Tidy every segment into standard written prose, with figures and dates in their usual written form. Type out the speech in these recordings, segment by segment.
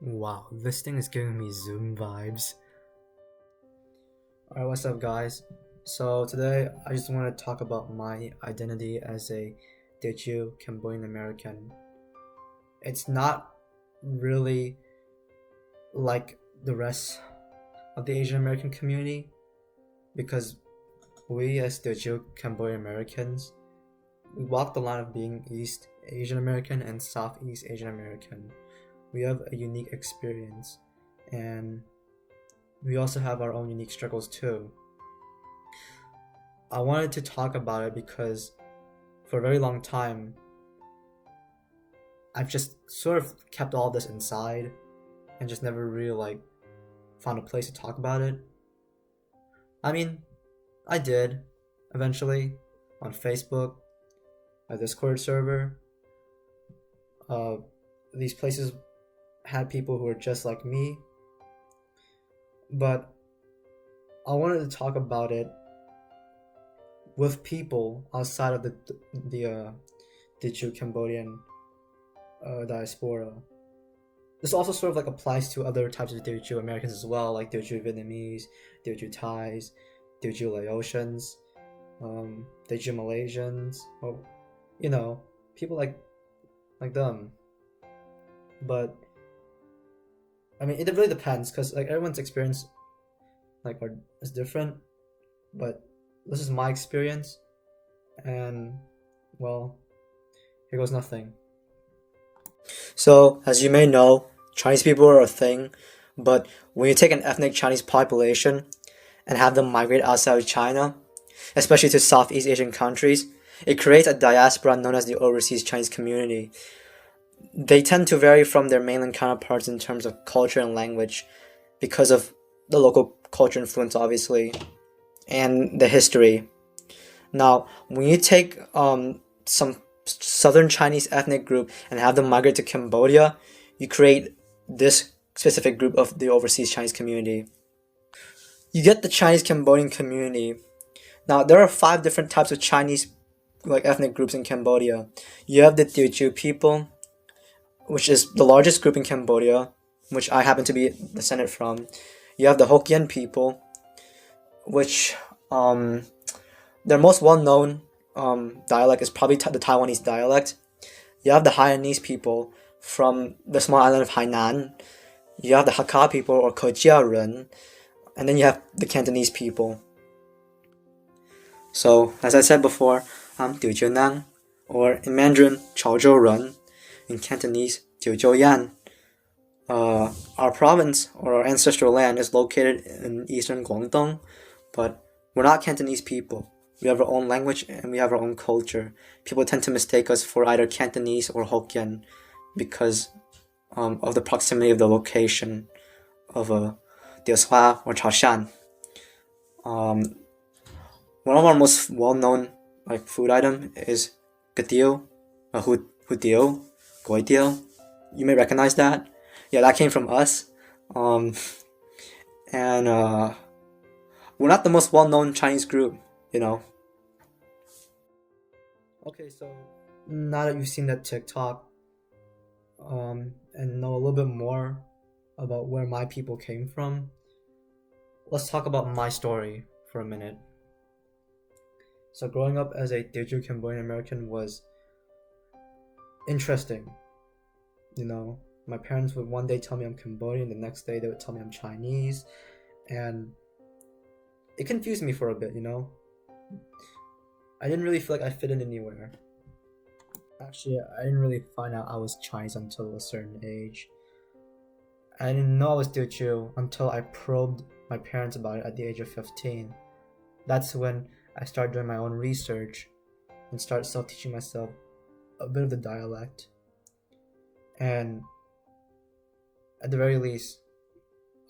Wow, this thing is giving me Zoom vibes. Alright, what's up, guys? So, today I just want to talk about my identity as a Teochew Cambodian American. It's not really like the rest of the Asian American community because we, as Teochew Cambodian Americans, we walk the line of being East Asian American and Southeast Asian American. We have a unique experience, and we also have our own unique struggles too. I wanted to talk about it because for a very long time I've just sort of kept all this inside and just never really found a place to talk about it. I mean, I did eventually on Facebook, a Discord server. These places had people who were just like me, but I wanted to talk about it with people outside of the Teochew Cambodian diaspora. This also sort of applies to other types of Teochew Americans as well, like Teochew Vietnamese, Teochew Thais, Teochew Laotians, Teochew Malaysians, or people like them. But I mean, it really depends because everyone's experience is different. But this is my experience, and well, here goes nothing. So, as you may know, Chinese people are a thing, but when you take an ethnic Chinese population and have them migrate outside of China, especially to Southeast Asian countries, it creates a diaspora known as the overseas Chinese community. They tend to vary from their mainland counterparts in terms of culture and language because of the local culture influence, obviously, and the history. Now, when you take some southern Chinese ethnic group and have them migrate to Cambodia, you create this specific group of the overseas Chinese community. You get the Chinese Cambodian community. Now, there are 5 different types of Chinese ethnic groups in Cambodia. You have the Teochew people, which is the largest group in Cambodia, which I happen to be descended from. You have the Hokkien people, which their most well-known dialect is probably the Taiwanese dialect. You have the Hainanese people from the small island of Hainan. You have the Hakka people or Kojia Ren, and then you have the Cantonese people. So, as I said before, I'm Teochew Nang, or in Mandarin, Chaozhou Ren, in Cantonese, Teochew Yan. Our province, or our ancestral land, is located in eastern Guangdong, but we're not Cantonese people. We have our own language and we have our own culture. People tend to mistake us for either Cantonese or Hokkien because of the proximity of the location of Teochew or Chaoshan. One of our most well-known food item is Gatiao, Hutiao, Goitiao. You may recognize that. Yeah, that came from us. And we're not the most well-known Chinese group, Okay, so now that you've seen that TikTok, and know a little bit more about where my people came from, let's talk about my story for a minute. So growing up as a Teochew Cambodian American was interesting. My parents would one day tell me I'm Cambodian, the next day they would tell me I'm Chinese, and it confused me for a bit, I didn't really feel like I fit in anywhere. Actually, I didn't really find out I was Chinese until a certain age. I didn't know I was Teochew until I probed my parents about it at the age of 15. That's when I started doing my own research and started self-teaching myself a bit of the dialect. And at the very least,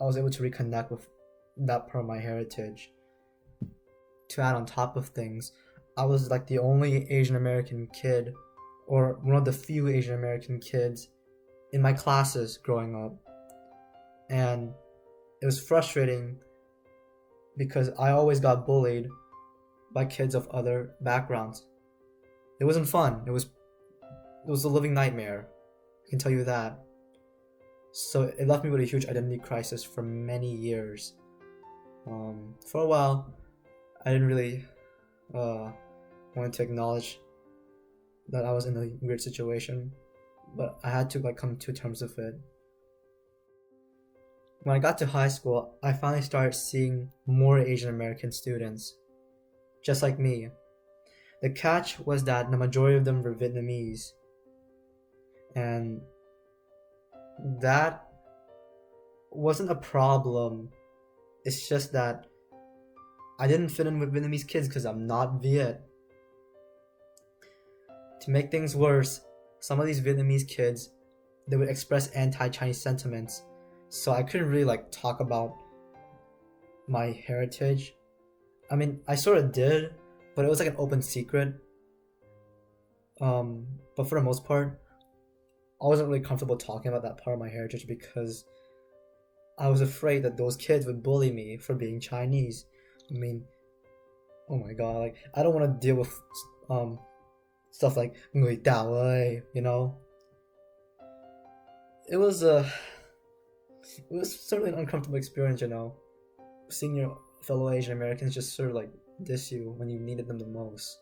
I was able to reconnect with that part of my heritage. To add on top of things, I was the only Asian American kid, or one of the few Asian American kids in my classes growing up. And it was frustrating because I always got bullied by kids of other backgrounds. It wasn't fun. It was a living nightmare. I can tell you that. So it left me with a huge identity crisis for many years. For a while, I didn't really want to acknowledge that I was in a weird situation, but I had to like come to terms with it. When I got to high school, I finally started seeing more Asian American students, just like me. The catch was that the majority of them were Vietnamese, and that wasn't a problem. It's just that I didn't fit in with Vietnamese kids because I'm not Viet. To make things worse, some of these Vietnamese kids, they would express anti-Chinese sentiments, so I couldn't really like talk about my heritage. I mean, I sort of did, but it was like an open secret. But for the most part, I wasn't really comfortable talking about that part of my heritage because I was afraid that those kids would bully me for being Chinese. I mean, oh my god, like I don't want to deal with stuff like "người Tao ơi," you know. It was certainly an uncomfortable experience, you know, seeing your fellow Asian Americans just sort of like diss you when you needed them the most.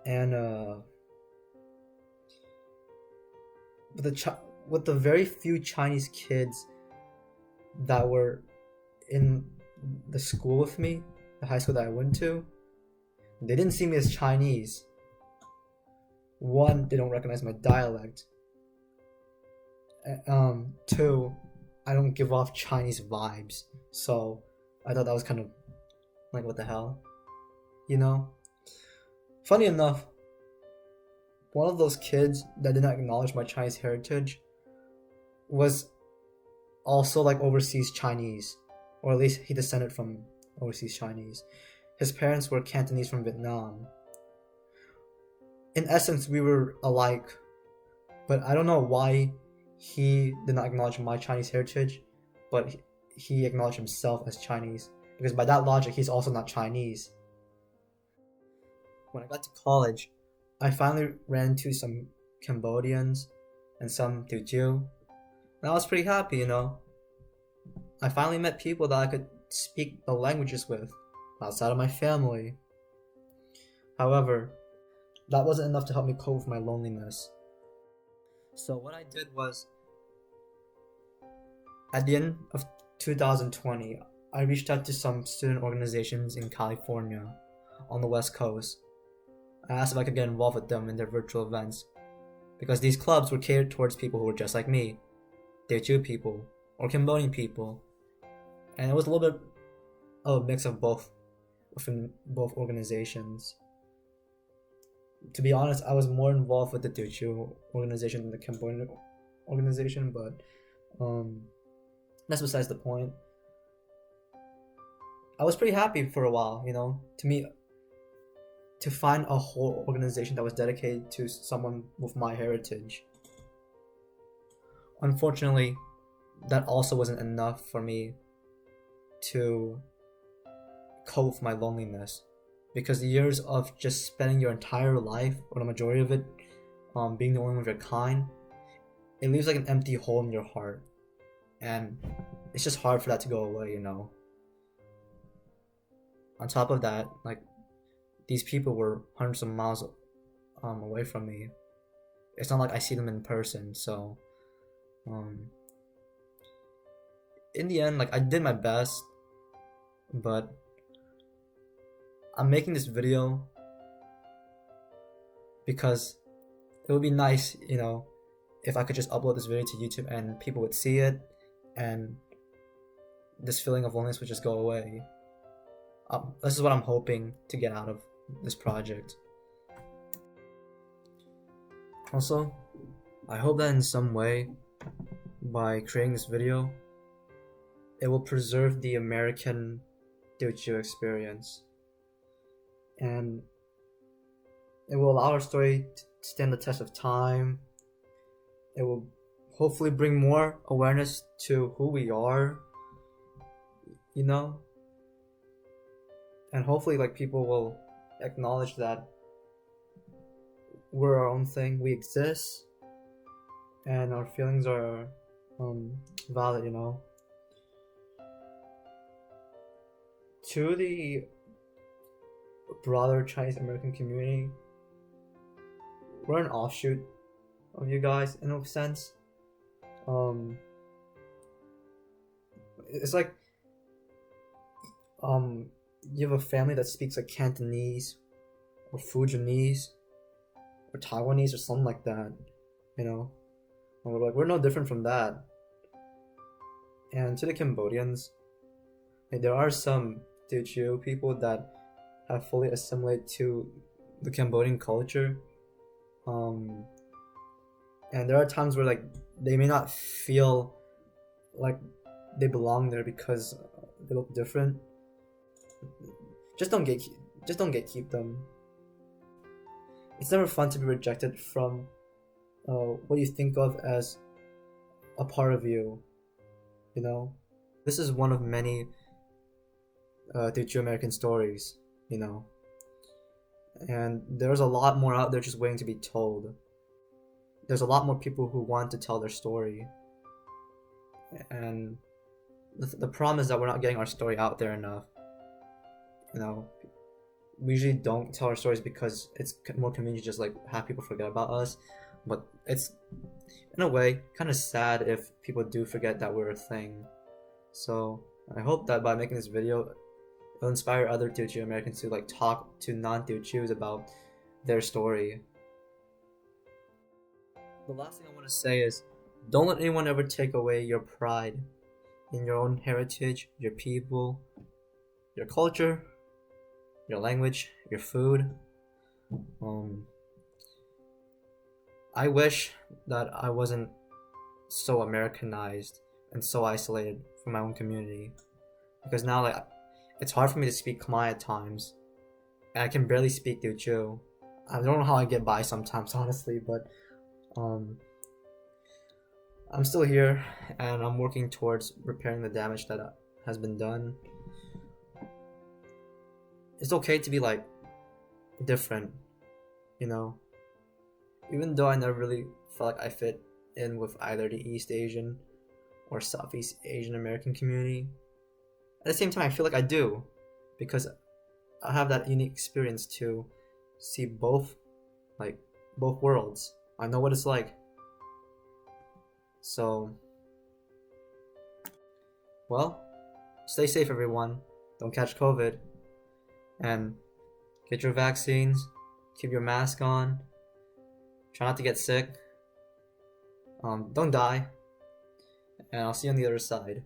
And with the very few Chinese kids that were in the school with me, the high school that I went to, they didn't see me as Chinese. One, they don't recognize my dialect. Two, I don't give off Chinese vibes. So I thought that was kind of like, what the hell, you know? Funny enough, one of those kids that did not acknowledge my Chinese heritage was also like overseas Chinese, or at least he descended from overseas Chinese. His parents were Cantonese from Vietnam. In essence, we were alike, but I don't know why he did not acknowledge my Chinese heritage, but he acknowledged himself as Chinese, because by that logic, he's also not Chinese. When I got to college, I finally ran into some Cambodians and some Teochew, and I was pretty happy, you know. I finally met people that I could speak the languages with, outside of my family. However, that wasn't enough to help me cope with my loneliness. So what I did was, at the end of 2020, I reached out to some student organizations in California, on the West Coast. I asked if I could get involved with them in their virtual events, because these clubs were catered towards people who were just like me, Teochew people, or Cambodian people, and it was a little bit of a mix of both within both organizations. To be honest, I was more involved with the Teochew organization than the Cambodian organization, but that's besides the point. I was pretty happy for a while, you know, to find a whole organization that was dedicated to someone with my heritage. Unfortunately, that also wasn't enough for me to cope with my loneliness, because the years of just spending your entire life, or the majority of it, being the only one of your kind, it leaves like an empty hole in your heart, and it's just hard for that to go away, you know. On top of that, like, these people were hundreds of miles away from me. It's not like I see them in person, so in the end, like, I did my best, but I'm making this video because it would be nice, you know, if I could just upload this video to YouTube and people would see it, and this feeling of loneliness would just go away. This is what I'm hoping to get out of this project. Also, I hope that in some way, by creating this video, it will preserve the American Teochew experience, and it will allow our story to stand the test of time. It will hopefully bring more awareness to who we are, you know, and hopefully, like, people will acknowledge that we're our own thing, we exist, and our feelings are valid, you know. To the broader Chinese American community, we're an offshoot of you guys in a sense. It's like you have a family that speaks like Cantonese or Fujianese or Taiwanese or something like that, you know. And we're no different from that. And to the Cambodians, like, there are some Teochew people that have fully assimilated to the Cambodian culture. And there are times where like they may not feel like they belong there because they look different. Just don't gatekeep them. It's never fun to be rejected from what you think of as a part of you. You know, this is one of many Teochew American stories. You know, and there's a lot more out there just waiting to be told. There's a lot more people who want to tell their story, and the problem is that we're not getting our story out there enough. You know, we usually don't tell our stories because it's more convenient to just like have people forget about us. But it's, in a way, kind of sad if people do forget that we're a thing. So I hope that by making this video, it'll inspire other Teochew Americans to like talk to non-Teochews about their story. The last thing I want to say is, don't let anyone ever take away your pride in your own heritage, your people, your culture, your language, your food. I wish that I wasn't so Americanized and so isolated from my own community, because now like it's hard for me to speak Khmer at times, and I can barely speak Teochew. I don't know how I get by sometimes, honestly, but I'm still here, and I'm working towards repairing the damage that has been done. It's okay to be like different, you know. Even though I never really felt like I fit in with either the East Asian or Southeast Asian American community, at the same time I feel like I do, because I have that unique experience to see both worlds. I know what it's like. So, well, stay safe everyone. Don't catch COVID. And get your vaccines. Keep your mask on. Try not to get sick. Don't die. And I'll see you on the other side.